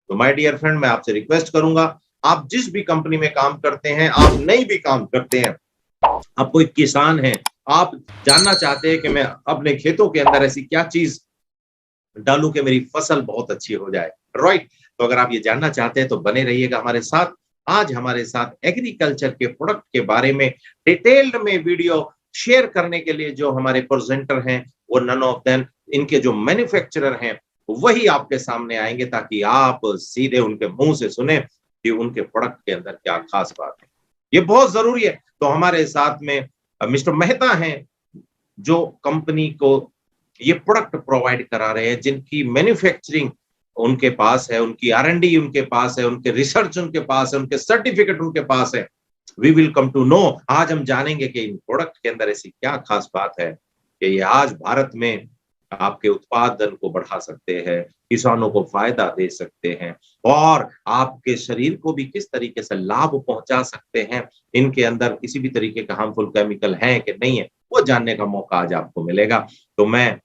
तो my dear friend, मैं आपसे रिक्वेस्ट करूंगा, आप जिस भी कंपनी में काम करते हैं, आप नई भी काम करते हैं, आप कोई किसान हैं, आप जानना चाहते हैं कि मैं अपने खेतों के अंदर ऐसी क्या चीज डालूं कि मेरी फसल बहुत अच्छी हो जाए, राइट? तो अगर आप ये जानना चाहते हैं तो बने रहिएगा हमारे साथ। आज हमारे साथ एग्रीकल्चर के प्रोडक्ट के बारे में डिटेल्ड में वीडियो शेयर करने के लिए जो हमारे प्रेजेंटर हैं, वो नन ऑफ देम, इनके जो मैन्युफैक्चरर हैं, वही आपके सामने आएंगे ताकि आप सीधे उनके मुंह से सुने कि उनके प्रोडक्ट के अंदर क्या खास बात है। ये बहुत जरूरी है। तो हमारे साथ में मिस्टर मेहता हैं, जो कंपनी को ये प्रोडक्ट प्रोवाइड करा रहे हैं, जिनकी मैन्युफैक्चरिंग उनके पास है, उनकी R&D उनके पास है, उनके रिसर्च उनके पास है, उनके सर्टिफिकेट उनके पास है। We will come to know, आज हम जानेंगे कि इन प्रोडक्ट के अंदर ऐसी क्या खास बात है कि ये आज भारत में आपके उत्पादन को बढ़ा सकते हैं, किसानों को फायदा दे सकते हैं, और आपके शरीर को भी किस तरीके से लाभ पहुंचा सकते हैं। इनके अंदर किसी भी तरीके का हार्मफुल केमिकल है कि नहीं है, वो जानने का मौका आज आपको मिलेगा। तो मैं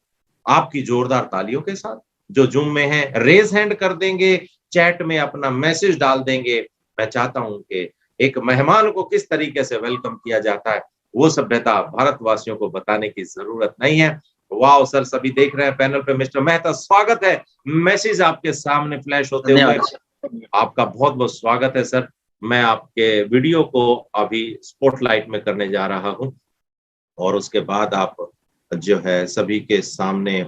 आपकी जोरदार तालियों के साथ, जो जूम में है रेज हैंड कर देंगे, चैट में अपना मैसेज डाल देंगे, मैं चाहता हूं कि एक मेहमान को किस तरीके से वेलकम किया जाता है वो सभ्यता भारतवासियों को बताने की जरूरत नहीं है। वाह सर, सभी देख रहे हैं पैनल पे, मिस्टर मेहता स्वागत है, मैसेज आपके सामने फ्लैश होते हुए, आपका बहुत बहुत स्वागत है सर। मैं आपके वीडियो को अभी स्पॉटलाइट में करने जा रहा हूं और उसके बाद आप जो है सभी के सामने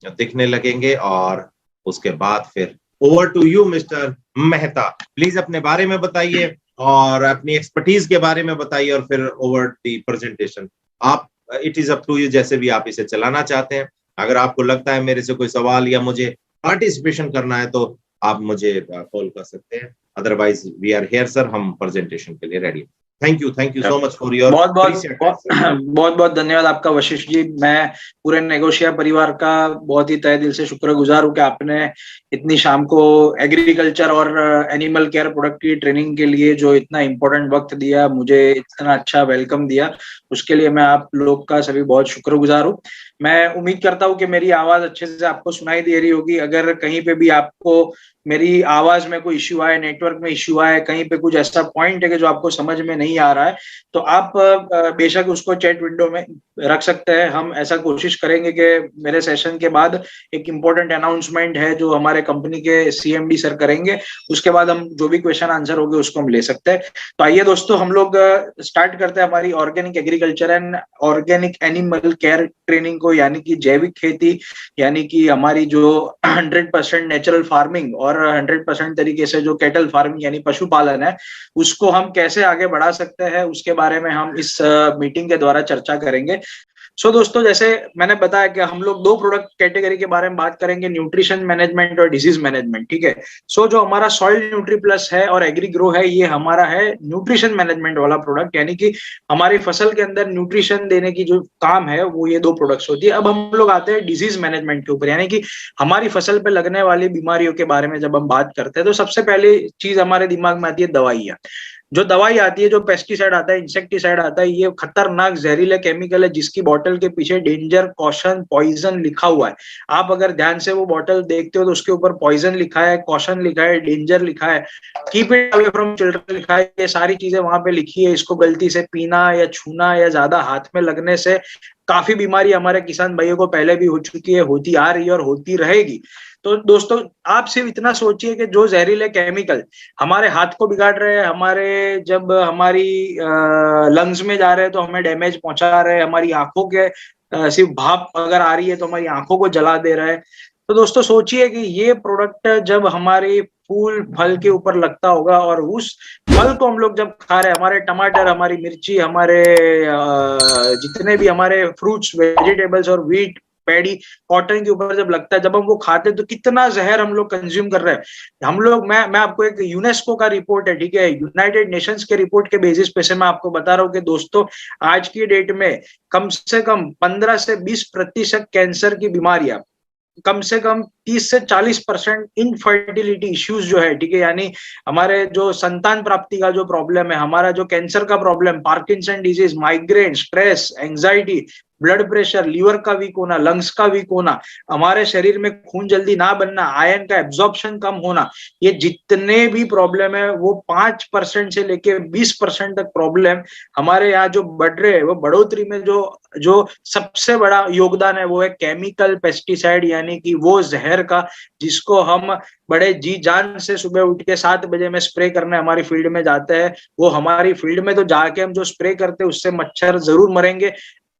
दिखने लगेंगे, और उसके बाद फिर over to you mister Mehta. Please अपने बारे में बताइए और अपनी एक्सपर्टीज के बारे में बताइए, और फिर ओवर दी प्रेजेंटेशन। आप, it is up to you, जैसे भी आप इसे चलाना चाहते हैं। अगर आपको लगता है मेरे से कोई सवाल या मुझे पार्टिसिपेशन करना है तो आप मुझे कॉल कर सकते हैं, otherwise we are here sir, हम प्रेजेंटेशन के लिए ready. Thank you so much for your बहुत बहुत धन्यवाद आपका वशिष्ठ जी। मैं पूरे नेगोशिया परिवार का बहुत ही तहे दिल से शुक्रगुजार हूँ कि आपने इतनी शाम को एग्रीकल्चर और एनिमल केयर प्रोडक्ट की ट्रेनिंग के लिए जो इतना इम्पोर्टेंट वक्त दिया, मुझे इतना अच्छा वेलकम दिया, उसके लिए मैं आप लोग का सभी बहुत शुक्रगुजार हूँ। मैं उम्मीद करता हूँ कि मेरी आवाज अच्छे से आपको सुनाई दे रही होगी। अगर कहीं पे भी आपको मेरी आवाज में कोई इश्यू आए, नेटवर्क में इश्यू आए, कहीं पे कुछ ऐसा पॉइंट है कि जो आपको समझ में नहीं आ रहा है, तो आप बेशक उसको चैट विंडो में रख सकते हैं। हम ऐसा कोशिश करेंगे कि मेरे सेशन के बाद एक इम्पोर्टेंट अनाउंसमेंट है जो हमारे कंपनी के CMD सर करेंगे, उसके बाद हम जो भी क्वेश्चन आंसर होंगे उसको हम ले सकते हैं। तो आइए दोस्तों, हम लोग स्टार्ट करते हैं हमारी organic agriculture and organic animal care training को, यानी कि जैविक खेती, यानी कि हमारी जो 100% नेचुरल फार्मिंग और 100% तरीके से जो कैटल फार्मिंग यानी पशुपालन है, उसको हम कैसे आगे बढ़ा सकते हैं, उसके बारे में हम इस मीटिंग के द्वारा चर्चा करेंगे। दोस्तों, जैसे मैंने बताया कि हम लोग दो प्रोडक्ट कैटेगरी के बारे में बात करेंगे, न्यूट्रिशन मैनेजमेंट और डिजीज मैनेजमेंट, ठीक है। जो हमारा सॉइल न्यूट्री प्लस है और एग्री ग्रो है, ये हमारा है न्यूट्रिशन मैनेजमेंट वाला प्रोडक्ट, यानी कि हमारी फसल के अंदर न्यूट्रिशन देने की जो काम है वो ये दो प्रोडक्ट्स होती है। अब हम लोग आते हैं डिजीज मैनेजमेंट के ऊपर, यानी कि हमारी फसल पे लगने वाली बीमारियों के बारे में जब हम बात करते हैं तो सबसे पहली चीज हमारे दिमाग में आती है दवाइयाँ। जो दवाई आती है, जो पेस्टिसाइड आता है, इंसेक्टिसाइड आता है, ये खतरनाक जहरीला केमिकल है जिसकी बोतल के पीछे डेंजर, कॉशन, पॉइजन लिखा हुआ है। आप अगर ध्यान से वो बोतल देखते हो तो उसके ऊपर पॉइजन लिखा है, कॉशन लिखा है, डेंजर लिखा है, keep it away from children लिखा है। ये सारी चीजें वहां पे लिखी है। इसको गलती से पीना या छूना या ज्यादा हाथ में लगने से काफी बीमारी हमारे किसान भाइयों को पहले भी हो चुकी है, होती आ रही है और होती रहेगी। तो दोस्तों, आप सिर्फ इतना सोचिए कि जो जहरीले केमिकल हमारे हाथ को बिगाड़ रहे हैं, हमारे जब हमारी लंग्स में जा रहे हैं तो हमें डैमेज पहुंचा रहे हैं, हमारी आंखों के सिर्फ भाप अगर आ रही है तो हमारी आंखों को जला दे रहा है। तो दोस्तों सोचिए कि ये प्रोडक्ट जब हमारे फूल फल के ऊपर लगता होगा और उस फल को हम लोग जब खा रहे हैं, हमारे टमाटर, हमारी मिर्ची, हमारे जितने भी हमारे फ्रूट्स, वेजिटेबल्स और व्हीट, पैडी, कॉटन के ऊपर जब लगता है, जब हम वो खाते हैं तो कितना जहर हम लोग कंज्यूम कर रहे हैं। हम लोग, मैं आपको एक यूनेस्को का रिपोर्ट है, ठीक है, यूनाइटेड नेशंस के रिपोर्ट के बेसिस पे से मैं आपको बता रहा हूँ कि दोस्तों, आज की डेट में कम से कम 15 से 20% कैंसर की बीमारियां, कम से कम 30 से 40% इनफर्टिलिटी इश्यूज जो है, ठीक है, यानी हमारे जो संतान प्राप्ति का जो प्रॉब्लम है, हमारा जो कैंसर का problem, Parkinson disease, migraine, stress, anxiety, blood pressure, liver का वीक होना, लंग्स का वीक होना, हमारे शरीर में खून जल्दी ना बनना, आयरन का एब्जॉर्प्शन कम होना, ये जितने भी प्रॉब्लम है वो 5% से लेके 20% तक प्रॉब्लम हमारे यहाँ जो बढ़ रहे हैं, वो बढ़ोतरी में जो सबसे बड़ा योगदान है वो है केमिकल पेस्टिसाइड, यानी कि वो जहर का, जिसको हम बड़े जी जान से सुबह उठ के 7 बजे में स्प्रे करने हमारी फील्ड में जाते हैं। वो हमारी फील्ड में तो जाके हम जो स्प्रे करते हैं उससे मच्छर जरूर मरेंगे।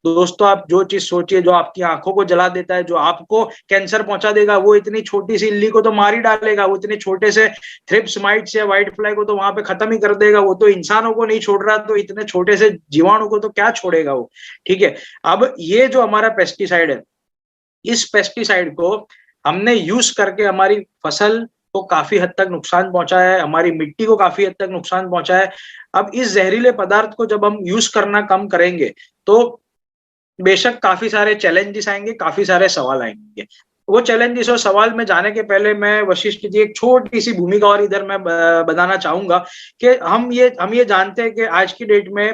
दोस्तों, आप जो चीज सोचिए जो आपकी आंखों को जला देता है, जो आपको कैंसर पहुंचा देगा, वो इतनी छोटी सी इल्ली को तो मार ही डालेगा, वो इतने छोटे से थ्रिप्स माइट्स या व्हाइट फ्लाई को तो वहां पे खत्म ही कर देगा। वो तो इंसानों को नहीं छोड़ रहा, तो इतने छोटे से जीवाणु को तो क्या छोड़ेगा वो। ठीक है, अब ये जो हमारा पेस्टिसाइड है, इस पेस्टिसाइड को हमने यूज करके हमारी फसल को काफी हद तक नुकसान पहुंचा है, हमारी मिट्टी को काफी हद तक नुकसान पहुंचा है। अब इस जहरीले पदार्थ को जब हम यूज करना कम करेंगे तो बेशक काफी सारे चैलेंजेस आएंगे, काफी सारे सवाल आएंगे। वो चैलेंजेस और सवाल में जाने के पहले मैं वशिष्ठ जी एक छोटी सी भूमिका और इधर मैं बताना चाहूंगा कि हम ये जानते हैं कि आज की डेट में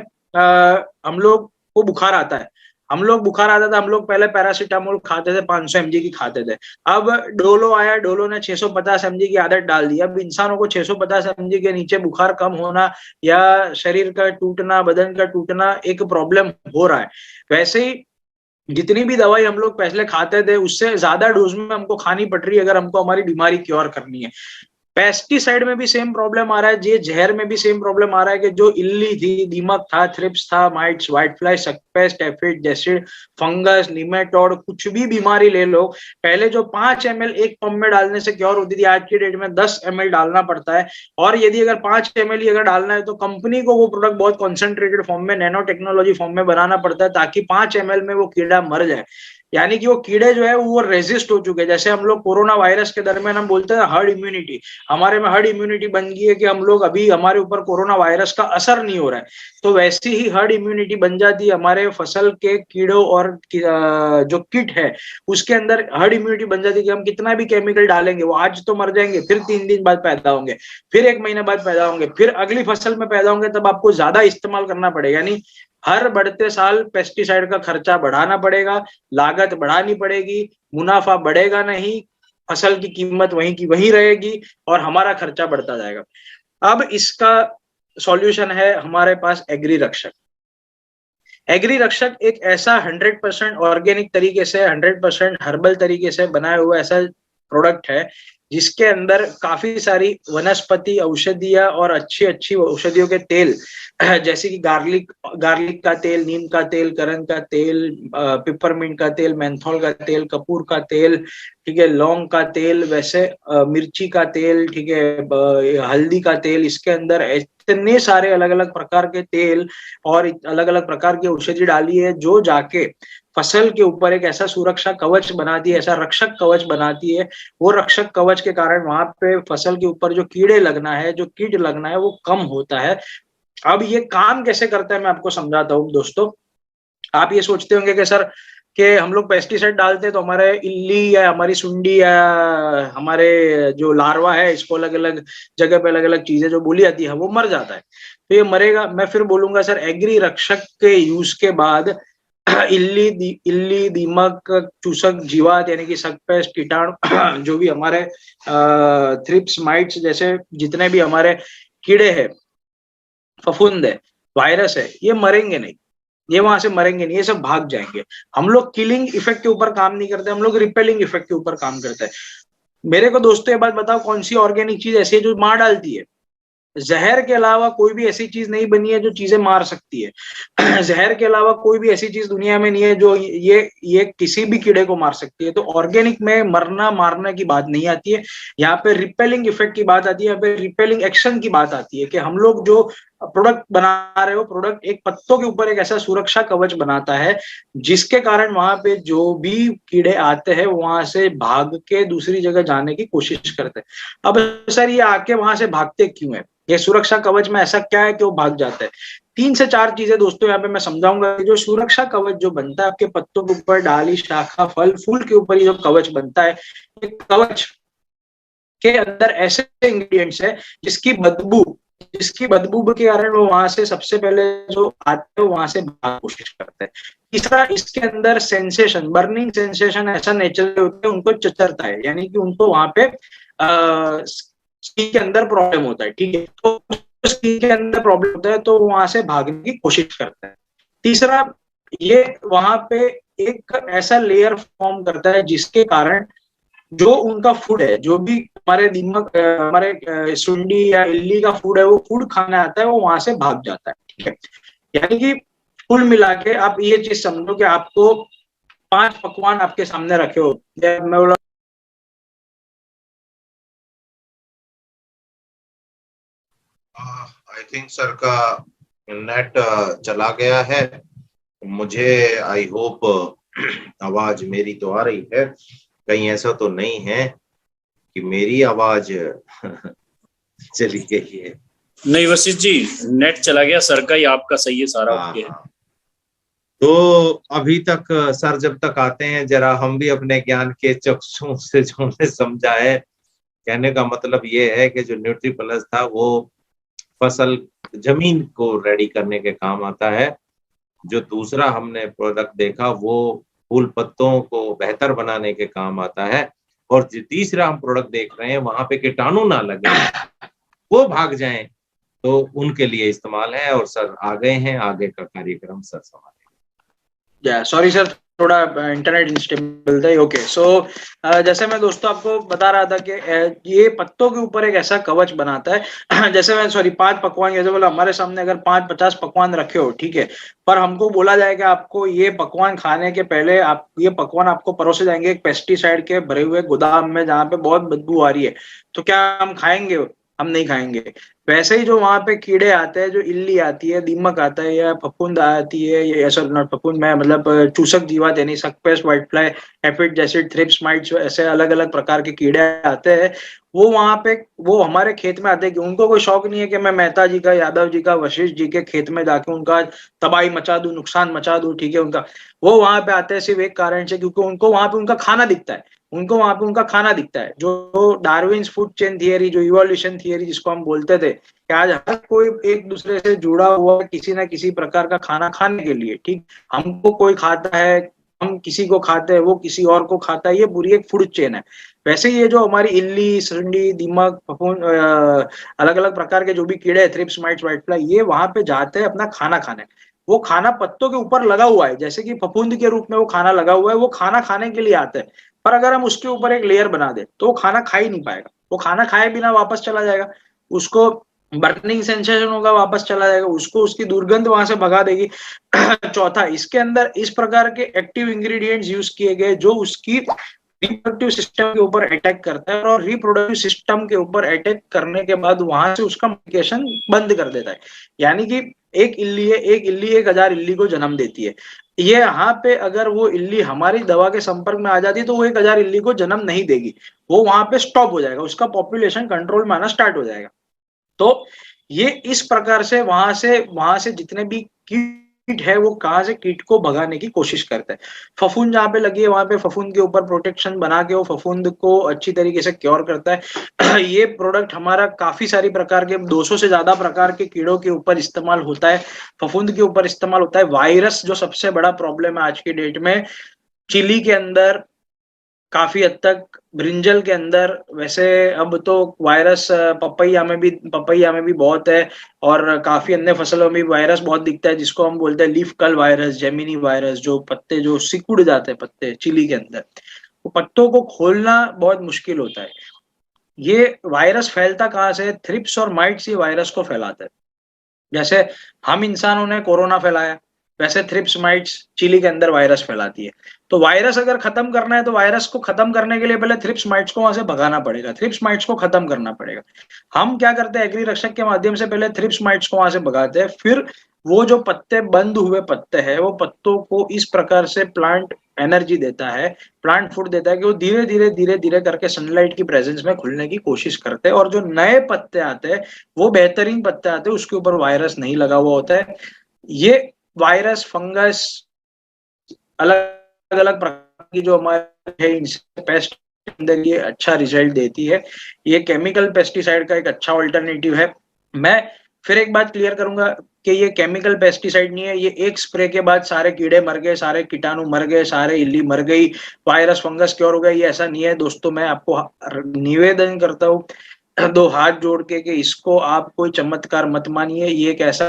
हम लोग को बुखार आता है, हम लोग पहले पैरासीटामोल खाते थे, 500 mg की खाते थे। अब डोलो आया, डोलो ने 650 mg की आदत डाल दी। अब इंसानों को 650 mg के नीचे बुखार कम होना या शरीर का टूटना, बदन का टूटना एक प्रॉब्लम हो रहा है। वैसे ही जितनी भी दवाई हम लोग पहले खाते थे उससे ज्यादा डोज में हमको खानी पड़ रही है अगर हमको हमारी बीमारी क्योर करनी है। पेस्टिसाइड में भी सेम प्रॉब्लम आ रहा है, ये जहर में भी सेम प्रॉब्लम आ रहा है कि जो इल्ली थी, दीमक था, थ्रिप्स था, माइट्स, व्हाइट फ्लाई, सकपेस्ट, एफिड, जैसे फंगस, निमेटोड, कुछ भी बीमारी ले लो, पहले जो 5 ml एक पंप में डालने से क्योर होती थी, आज की डेट में 10 ml डालना पड़ता है। और यदि अगर 5 ml ही अगर डालना है तो कंपनी को वो प्रोडक्ट बहुत कॉन्सेंट्रेटेड फॉर्म में, नैनो टेक्नोलॉजी फॉर्म में बनाना पड़ता है ताकि 5 ml में वो कीड़ा मर जाए। यानी कि वो कीड़े जो है वो रेजिस्ट हो चुके हैं। जैसे हम लोग कोरोना वायरस के दरमियान हम बोलते हैं हर्ड इम्यूनिटी, हमारे में हर्ड इम्यूनिटी बन गई है कि हम लोग अभी हमारे ऊपर कोरोना वायरस का असर नहीं हो रहा है, तो वैसी ही हर्ड इम्यूनिटी बन जाती है हमारे फसल के कीड़ों और जो किट है उसके अंदर हर्ड इम्यूनिटी बन जाती है कि हम कितना भी केमिकल डालेंगे वो आज तो मर जाएंगे, फिर 3 दिन बाद पैदा होंगे, फिर 1 महीने बाद पैदा होंगे, फिर अगली फसल में पैदा होंगे, तब आपको ज्यादा इस्तेमाल करना पड़ेगा। यानी हर बढ़ते साल पेस्टिसाइड का खर्चा बढ़ाना पड़ेगा, लागत बढ़ानी पड़ेगी, मुनाफा बढ़ेगा नहीं, फसल की कीमत वहीं की वहीं रहेगी और हमारा खर्चा बढ़ता जाएगा। अब इसका सॉल्यूशन है हमारे पास एग्री रक्षक। एग्री रक्षक एक ऐसा 100% ऑर्गेनिक तरीके से, 100% हर्बल तरीके से बनाया हुआ ऐसा प्रोडक्ट है जिसके अंदर काफी सारी वनस्पति औषधियां और अच्छी अच्छी औषधियों के तेल, जैसे कि गार्लिक का तेल, नीम का तेल, करन का तेल, पिपरमिंट का तेल, मेंथोल का तेल, कपूर का तेल, ठीक है, लौंग का तेल, वैसे मिर्ची का तेल, ठीक है, हल्दी का तेल, इसके अंदर इतने सारे अलग अलग प्रकार के तेल और अलग अलग प्रकार की औषधि डाली है जो जाके फसल के ऊपर एक ऐसा सुरक्षा कवच बनाती है, ऐसा रक्षक कवच बनाती है। वो रक्षक कवच के कारण वहां पे फसल के ऊपर जो कीड़े लगना है, जो कीट लगना है, वो कम होता है। अब ये काम कैसे करता है मैं आपको समझाता हूँ। दोस्तों, आप ये सोचते होंगे कि सर कि हम लोग पेस्टिसाइड डालते हैं तो हमारे इल्ली या हमारी सुंडी या हमारे जो लार्वा है इसको अलग अलग जगह पे अलग अलग चीजें जो बोली जाती है वो मर जाता है, तो ये मरेगा। मैं फिर बोलूंगा सर एग्री रक्षक के यूज के बाद इल्ली, दीमक, चूसक जीवात यानी कि सकपेस्ट, कीटाणु जो भी हमारे थ्रिप्स, माइट्स जैसे जितने भी हमारे कीड़े हैं, फफूंद है, वायरस है, ये मरेंगे नहीं, ये वहां से मरेंगे नहीं, ये सब भाग जाएंगे। हम लोग किलिंग इफेक्ट के ऊपर काम नहीं करते, हम लोग रिपेलिंग इफेक्ट के ऊपर काम करते हैं। मेरे को दोस्तों ये बात बताओ, कौन सी ऑर्गेनिक चीज ऐसी है जो मार डालती है? जहर के अलावा कोई भी ऐसी चीज नहीं बनी है जो चीजें मार सकती है। जहर के अलावा कोई भी ऐसी चीज दुनिया में नहीं है जो ये किसी भी कीड़े को मार सकती है। तो ऑर्गेनिक में मरना मारने की बात नहीं आती है, यहाँ पे रिपेलिंग इफेक्ट की बात आती है, यहाँ पे रिपेलिंग एक्शन की बात आती है कि हम लोग जो प्रोडक्ट बना रहे हो, प्रोडक्ट एक पत्तों के ऊपर एक ऐसा सुरक्षा कवच बनाता है जिसके कारण वहां पे जो भी कीड़े आते हैं वहां से भाग के दूसरी जगह जाने की कोशिश करते हैं। अब सर ये आके वहां से भागते क्यों है? ये सुरक्षा कवच में ऐसा क्या है कि वो भाग जाता है? 3 से 4 चीजें दोस्तों यहाँ पे मैं समझाऊंगा। जो सुरक्षा कवच जो बनता है आपके पत्तों के ऊपर, डाली, शाखा, फल, फूल के ऊपर, ये जो कवच बनता है, कवच के अंदर ऐसे इंग्रेडिएंट्स है जिसकी बदबू के कारण वो वहां से सबसे पहले जो आते हैं वहां से भागने की कोशिश करते हैं। तीसरा, इसके अंदर सेंसेशन, बर्निंग सेंसेशन ऐसा नेचुरल होता है, उनको चचरता है, यानी कि उनको वहां पे स्किन के अंदर प्रॉब्लम होता है, ठीक है, तो स्किन के अंदर प्रॉब्लम होता है तो वहां से भागने की कोशिश करता है। तीसरा, ये वहां पे एक ऐसा लेयर फॉर्म करता है जिसके कारण जो उनका फूड है, जो भी हमारे दिमाग हमारे सुंडी या इल्ली का फूड है, वो फूड खाने आता है, वो वहां से भाग जाता है, ठीक है। यानी कि कुल मिला के आप ये चीज समझो कि आपको 5 पकवान आपके सामने रखे हो, मैं बोला आई थिंक सर का नेट चला गया है। मुझे आई होप आवाज मेरी तो आ रही है, कहीं ऐसा तो नहीं है कि मेरी आवाज चली गई है। नहीं वशिष्ठ जी, नेट चला गया सर का, ही आपका सही है, सारा ओके है। तो अभी तक सर जब तक आते हैं, जरा हम भी अपने ज्ञान के चक्षुओं से जो हमने समझा है, कहने का मतलब ये है कि जो न्यूट्री प्लस था वो फसल जमीन को रेडी करने के काम आता है। जो दूसरा हमने प्रोडक्ट देखा वो फूल पत्तों को बेहतर बनाने के काम आता है। और जो तीसरा हम प्रोडक्ट देख रहे हैं, वहां पे कीटाणु ना लगे, वो भाग जाएं, तो उनके लिए इस्तेमाल है। और सर आ गए हैं, आगे का कार्यक्रम सर संभालेंगे। सॉरी सर, थोड़ा इंटरनेट इंस्टेबल था। ओके, सो जैसे मैं दोस्तों आपको बता रहा था कि ये पत्तों के ऊपर एक ऐसा कवच बनाता है जैसे मैं 5 पकवान, जैसे बोला हमारे सामने अगर 5-50 पकवान रखे हो, ठीक है, पर हमको बोला जाए कि आपको ये पकवान खाने के पहले आप ये पकवान आपको परोसे जाएंगे एक पेस्टिसाइड के भरे हुए गोदाम में जहाँ पे बहुत बदबू आ रही है, तो क्या हम खाएंगे? हम नहीं खाएंगे। वैसे ही जो वहां पे कीड़े आते हैं, जो इल्ली आती है, दीमक आता है, या फफूंद आती है, या सॉरी नॉट फफूंद, मैं मतलब चूसक जीवात यानी sucking pest, white fly, aphid, jassid, thrips, mites, ऐसे अलग अलग प्रकार के कीड़े आते हैं, वो वहां पे वो हमारे खेत में आते हैं। कि उनको कोई शौक नहीं है कि मैं मेहता जी का, यादव जी का, वशिष्ठ जी के खेत में जाके उनका तबाही मचा दूं, नुकसान मचा दूं, ठीक है, उनका वो वहां पे आते हैं सिर्फ एक कारण से, क्योंकि उनको वहां पे उनका खाना दिखता है। उनको वहां पे उनका खाना दिखता है। जो डार्विन्स फूड चेन थियरी, जो इवोल्यूशन थियरी जिसको हम बोलते थे कि आज हर कोई एक दूसरे से जुड़ा हुआ किसी ना किसी प्रकार का खाना खाने के लिए, ठीक, हमको कोई खाता है, हम किसी को खाते हैं, वो किसी और को खाता है, ये पूरी एक फूड चेन है। वैसे ये जो हमारी इल्ली, सुंडी, दीमक, फफूंद, अलग अलग प्रकार के जो भी कीड़े, थ्रिप्स, माइट्स, व्हाइट फ्लाई, ये वहां पे जाते हैं अपना खाना खाने। वो खाना पत्तों के ऊपर लगा हुआ है, जैसे कि फफूंद के रूप में वो खाना लगा हुआ है, वो खाना खाने के लिए आते हैं। पर अगर हम उसके ऊपर एक लेयर बना दे तो वो खाना खा ही नहीं पाएगा, वो खाना खाए बिना वापस चला जाएगा, उसको बर्निंग सेंसेशन होगा, वापस चला जाएगा, उसको उसकी दुर्गंध वहां से भगा देगी। चौथा, इसके अंदर इस प्रकार के एक्टिव इंग्रेडिएंट्स यूज किए गए जो उसकी रिप्रोडक्टिव सिस्टम के ऊपर अटैक करता है, और रिप्रोडक्टिव सिस्टम के ऊपर अटैक करने के बाद वहां से उसका म्यूटेशन बंद कर देता है। यानी कि एक इल्ली है, एक इल्ली 1000 इल्ली को जन्म देती है। ये यहाँ पे अगर वो इल्ली हमारी दवा के संपर्क में आ जाती है तो वो 1000 इल्ली को जन्म नहीं देगी, वो वहां पे स्टॉप हो जाएगा, उसका पॉपुलेशन कंट्रोल में आना स्टार्ट हो जाएगा। तो ये इस प्रकार से वहां से जितने भी कीट है वो कहां से कीट को भगाने की कोशिश करता है। फफूंद जहां पे लगी है वहां पे फफूंद के ऊपर प्रोटेक्शन बना के वो फफूंद को अच्छी तरीके से क्योर करता है। ये प्रोडक्ट हमारा काफी सारी प्रकार के 200 से ज्यादा प्रकार के कीड़ों के ऊपर इस्तेमाल होता है, फफूंद के ऊपर इस्तेमाल होता है। वायरस जो सबसे बड़ा प्रॉब्लम है आज की डेट में, चिली के अंदर, काफी हद तक ब्रिंजल के अंदर, वैसे अब तो वायरस पपैया में भी बहुत है, और काफी अन्य फसलों में भी वायरस बहुत दिखता है, जिसको हम बोलते हैं leaf curl virus, Gemini virus, जो पत्ते जो सिकुड़ जाते हैं पत्ते चिली के अंदर, तो पत्तों को खोलना बहुत मुश्किल होता है। ये वायरस फैलता कहाँ से? थ्रिप्स और माइट्स ये वायरस को फैलाते हैं। जैसे हम इंसानों ने कोरोना फैलाया, वैसे थ्रिप्स माइट्स चिली के अंदर वायरस फैलाती है। तो वायरस अगर खत्म करना है तो वायरस को खत्म करने के लिए पहले थ्रिप्स माइट्स को वहां से भगाना पड़ेगा, थ्रिप्स माइट्स को खत्म करना पड़ेगा। हम क्या करते हैं, एग्री रक्षक के माध्यम से पहले थ्रिप्स माइट्स को वहां से भगाते हैं, फिर वो जो पत्ते बंद हुए पत्ते हैं, वो पत्तों को इस प्रकार से प्लांट एनर्जी देता है, प्लांट फूड देता है कि वो धीरे धीरे करके सनलाइट की प्रेजेंस में खुलने की कोशिश करते हैं, और जो नए पत्ते आते हैं वो बेहतरीन पत्ते आते हैं, उसके ऊपर वायरस नहीं लगा हुआ होता है। ये वायरस, फंगस, अलग अलग प्रकार की जो हमारे है इनसे पेस्ट अंदर ये अच्छा रिजल्ट देती है। ये केमिकल पेस्टिसाइड का एक अच्छा ऑल्टरनेटिव है। मैं फिर एक बात क्लियर करूंगा, कि ये केमिकल पेस्टिसाइड नहीं है, ये एक स्प्रे के बाद सारे कीड़े मर गए, सारे कीटाणु मर गए, सारे इल्ली मर गई, वायरस फंगस क्योर हो गया, ये ऐसा नहीं है दोस्तों। मैं आपको निवेदन करता हूँ दो हाथ जोड़ के कि इसको आप कोई चमत्कार मत मानिए। ये एक ऐसा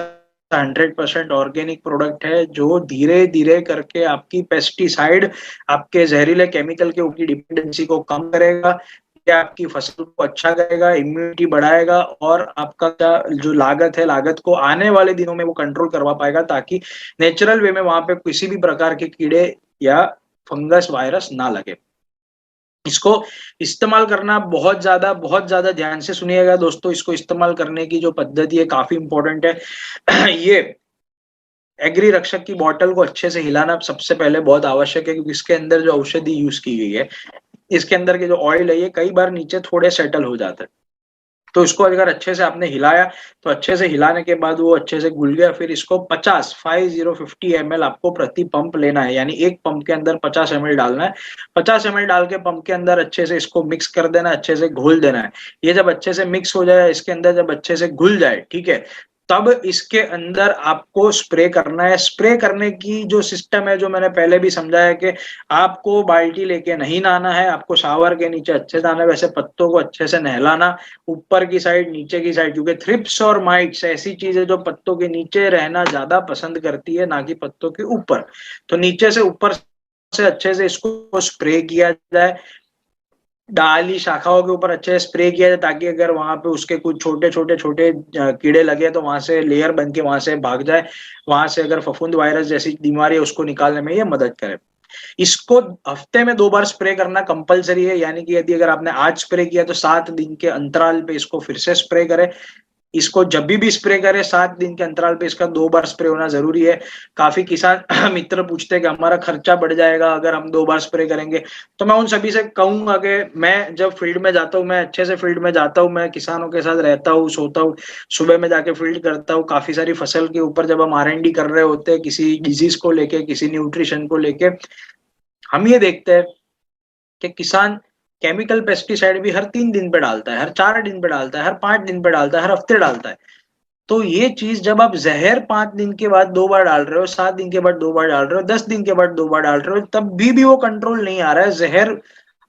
100% ऑर्गेनिक प्रोडक्ट है जो धीरे धीरे करके आपकी पेस्टिसाइड, आपके जहरीले केमिकल के ऊपर डिपेंडेंसी को कम करेगा, आपकी फसल को अच्छा करेगा, इम्यूनिटी बढ़ाएगा, और आपका जो लागत है, लागत को आने वाले दिनों में वो कंट्रोल करवा पाएगा, ताकि नेचुरल वे में वहां पे किसी भी प्रकार के कीड़े या फंगस वायरस ना लगे। इसको इस्तेमाल करना बहुत ज्यादा ध्यान से सुनिएगा दोस्तों। इसको इस्तेमाल करने की जो पद्धति है काफी इंपॉर्टेंट है। ये एग्री रक्षक की बोतल को अच्छे से हिलाना सबसे पहले बहुत आवश्यक है, क्योंकि इसके अंदर जो औषधि यूज की गई है, इसके अंदर के जो ऑयल है, ये कई बार नीचे थोड़े सेटल हो जाते हैं। तो इसको अगर अच्छे से आपने हिलाया, तो अच्छे से हिलाने के बाद वो अच्छे से घुल गया, फिर इसको 50 ml आपको प्रति पंप लेना है, यानी एक पंप के अंदर 50 ml डालना है। 50 ml डाल के पंप के अंदर अच्छे से इसको मिक्स कर देना है, अच्छे से घोल देना है। ये जब अच्छे से मिक्स हो जाए, इसके अंदर जब अच्छे से घुल जाए, ठीक है, तब इसके अंदर आपको स्प्रे करना है। स्प्रे करने की जो सिस्टम है, जो मैंने पहले भी समझाया कि आपको बाल्टी लेके नहीं नहाना है, आपको शावर के नीचे अच्छे से नहाना है। वैसे पत्तों को अच्छे से नहलाना, ऊपर की साइड, नीचे की साइड, क्योंकि थ्रिप्स और माइट्स ऐसी चीजें जो पत्तों के नीचे रहना ज्यादा पसंद करती है, ना कि पत्तों के ऊपर। तो नीचे से ऊपर से अच्छे से इसको स्प्रे किया जाए, डाली शाखाओं के ऊपर अच्छे से स्प्रे किया जाए, ताकि अगर वहां पे उसके कुछ छोटे छोटे कीड़े लगे तो वहां से लेयर बन के वहां से भाग जाए, वहां से अगर फफूंद वायरस जैसी बीमारी है उसको निकालने में ये मदद करे। इसको हफ्ते में 2 बार स्प्रे करना कंपलसरी है, यानी कि यदि अगर आपने आज स्प्रे किया तो 7 दिन के अंतराल पे इसको फिर से स्प्रे करें। इसको जब भी स्प्रे करें 7 दिन के अंतराल पे इसका 2 बार स्प्रे होना जरूरी है। काफी किसान मित्र पूछते हैं कि हमारा खर्चा बढ़ जाएगा अगर हम 2 बार स्प्रे करेंगे, तो मैं उन सभी से कहूंगा कि मैं जब फील्ड में जाता हूँ, मैं अच्छे से फील्ड में जाता हूँ, मैं किसानों के साथ रहता हूँ, सोता हूँ, सुबह में जाके फील्ड करता हूँ। काफी सारी फसल के ऊपर जब हम R&D कर रहे होते हैं, किसी डिजीज को लेके, किसी न्यूट्रिशन को लेके, हम ये देखते हैं कि किसान केमिकल पेस्टिसाइड भी हर 3 दिन पे डालता है, हर 4 दिन पे डालता है, हर 5 दिन पे डालता है, हर हफ्ते डालता है। तो ये चीज जब आप जहर 5 दिन के बाद 2 बार डाल रहे हो, 7 दिन के बाद 2 बार डाल रहे हो, 10 दिन के बाद 2 बार डाल रहे हो, तब भी वो कंट्रोल नहीं आ रहा है, जहर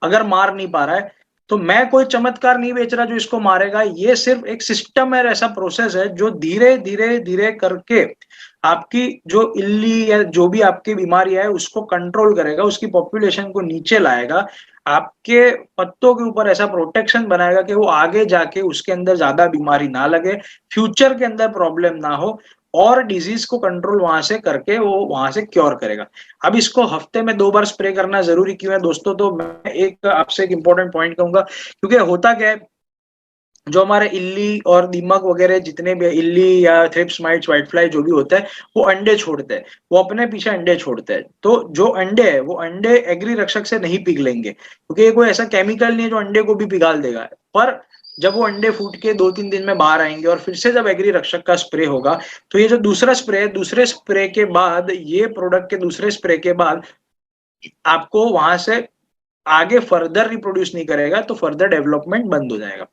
अगर मार नहीं पा रहा है, तो मैं कोई चमत्कार नहीं बेच रहा जो इसको मारेगा। ये सिर्फ एक सिस्टम है, ऐसा प्रोसेस है जो धीरे धीरे धीरे करके आपकी जो इल्ली या जो भी आपकी बीमारी है उसको कंट्रोल करेगा, उसकी पॉपुलेशन को नीचे लाएगा, आपके पत्तों के ऊपर ऐसा प्रोटेक्शन बनाएगा कि वो आगे जाके उसके अंदर ज्यादा बीमारी ना लगे, फ्यूचर के अंदर प्रॉब्लम ना हो, और डिजीज को कंट्रोल वहां से करके वो वहां से क्योर करेगा। अब इसको हफ्ते में 2 बार स्प्रे करना जरूरी क्यों है दोस्तों? तो मैं एक आपसे एक इंपॉर्टेंट पॉइंट कहूंगा, क्योंकि होता क्या है, जो हमारे इल्ली और दीमक वगैरह जितने भी इल्ली या थ्रिप्स माइट्स व्हाइट फ्लाई जो भी होता है, वो अंडे छोड़ते हैं, वो अपने पीछे अंडे छोड़ते हैं। तो जो अंडे है वो अंडे एग्री रक्षक से नहीं पिघलेंगे, क्योंकि ये कोई ऐसा केमिकल नहीं है जो अंडे को भी पिघाल देगा। पर जब वो अंडे फूट के 2-3 दिन में बाहर आएंगे और फिर से जब एग्री रक्षक का स्प्रे होगा, तो ये जो दूसरा स्प्रे है, दूसरे स्प्रे के बाद, ये प्रोडक्ट के दूसरे स्प्रे के बाद आपको वहां से आगे फर्दर रिप्रोड्यूस नहीं करेगा, तो फर्दर डेवलपमेंट बंद हो जाएगा।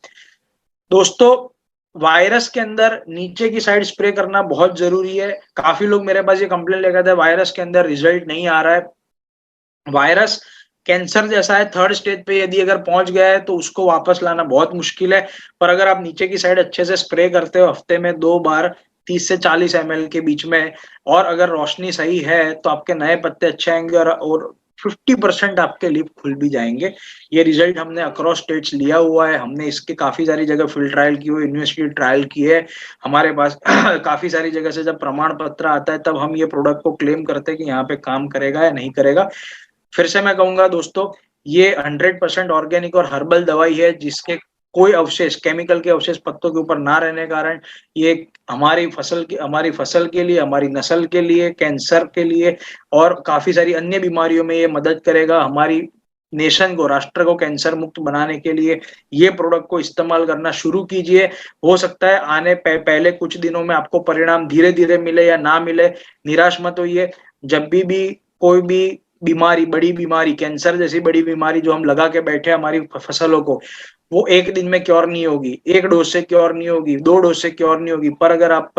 दोस्तों, वायरस के अंदर नीचे की साइड स्प्रे करना बहुत जरूरी है। काफी लोग मेरे पास ये कंप्लेन लेकर आते हैं वायरस के अंदर रिजल्ट नहीं आ रहा है। वायरस कैंसर जैसा है, 3rd स्टेज पे यदि अगर पहुंच गया है तो उसको वापस लाना बहुत मुश्किल है। पर अगर आप नीचे की साइड अच्छे से स्प्रे करते हो हफ्ते में 2 बार 30 से 40 ml के बीच में, और अगर रोशनी सही है तो आपके नए पत्ते अच्छे आएंगे और 50% आपके लीफ खुल भी जाएंगे। ये रिजल्ट हमने अक्रॉस स्टेट्स लिया हुआ है, हमने इसके काफी सारी जगह फील्ड ट्रायल की हुई, यूनिवर्सिटी ट्रायल की है हमारे पास। काफी सारी जगह से जब प्रमाण पत्र आता है तब हम ये प्रोडक्ट को क्लेम करते हैं कि यहाँ पे काम करेगा या नहीं करेगा। फिर से मैं कहूंगा दोस्तों, ये 100% ऑर्गेनिक और हर्बल दवाई है, जिसके कोई अवशेष, केमिकल के अवशेष पत्तों के ऊपर ना रहने के कारण ये हमारी फसल के लिए, हमारी नस्ल के लिए, कैंसर के लिए और काफी सारी अन्य बीमारियों में ये मदद करेगा। हमारी नेशन को, राष्ट्र को कैंसर मुक्त बनाने के लिए ये प्रोडक्ट को इस्तेमाल करना शुरू कीजिए। हो सकता है आने पहले कुछ दिनों में आपको परिणाम धीरे धीरे मिले या ना मिले, निराश मत होइए। जब भी कोई भी बीमारी, बड़ी बीमारी, कैंसर जैसी बड़ी बीमारी जो हम लगा के बैठे हमारी फसलों को, वो एक दिन में क्योर नहीं होगी, 1 डोज से क्योर नहीं होगी, 2 डोज से क्योर नहीं होगी। पर अगर आप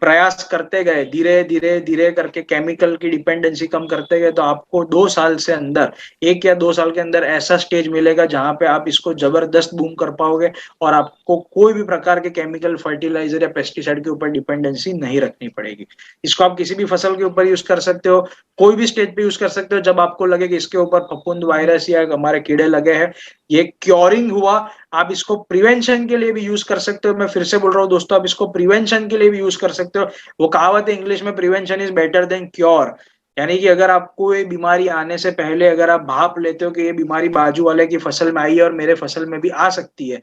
प्रयास करते गए, धीरे धीरे धीरे करके केमिकल की डिपेंडेंसी कम करते गए, तो आपको 2 साल से अंदर, 1 या 2 साल के अंदर ऐसा स्टेज मिलेगा जहां पे आप इसको जबरदस्त बूम कर पाओगे और आपको कोई भी प्रकार के केमिकल, फर्टिलाइजर या पेस्टिसाइड के ऊपर डिपेंडेंसी नहीं रखनी पड़ेगी। इसको आप किसी भी फसल के ऊपर यूज कर सकते हो, कोई भी स्टेज पे यूज कर सकते हो। जब आपको लगे कि इसके ऊपर फफूंद, वायरस या हमारे कीड़े लगे हैं, ये क्योरिंग हुआ, आप इसको प्रिवेंशन के लिए भी यूज कर सकते हो। मैं फिर से बोल रहा हूँ दोस्तों, आप इसको प्रिवेंशन के लिए भी यूज कर सकते हो। वो कहावत है इंग्लिश में, prevention is better than cure, यानी कि अगर आपको ये बीमारी आने से पहले अगर आप भाप लेते हो कि ये बीमारी बाजू वाले की फसल में आई है और मेरे फसल में भी आ सकती है,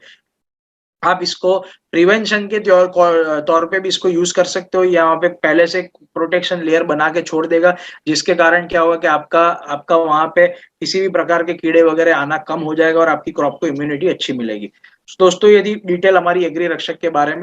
आप इसको प्रिवेंशन के तौर पे भी इसको यूज कर सकते हो। यहाँ पे पहले से प्रोटेक्शन लेयर बना के छोड़ देगा, जिसके कारण क्या होगा कि आपका वहां पे किसी भी प्रकार के कीड़े वगैरह आना कम हो जाएगा और आपकी क्रॉप को इम्यूनिटी अच्छी मिलेगी। दोस्तों, यदि डिटेल हमारी एग्री रक्षक के बारे में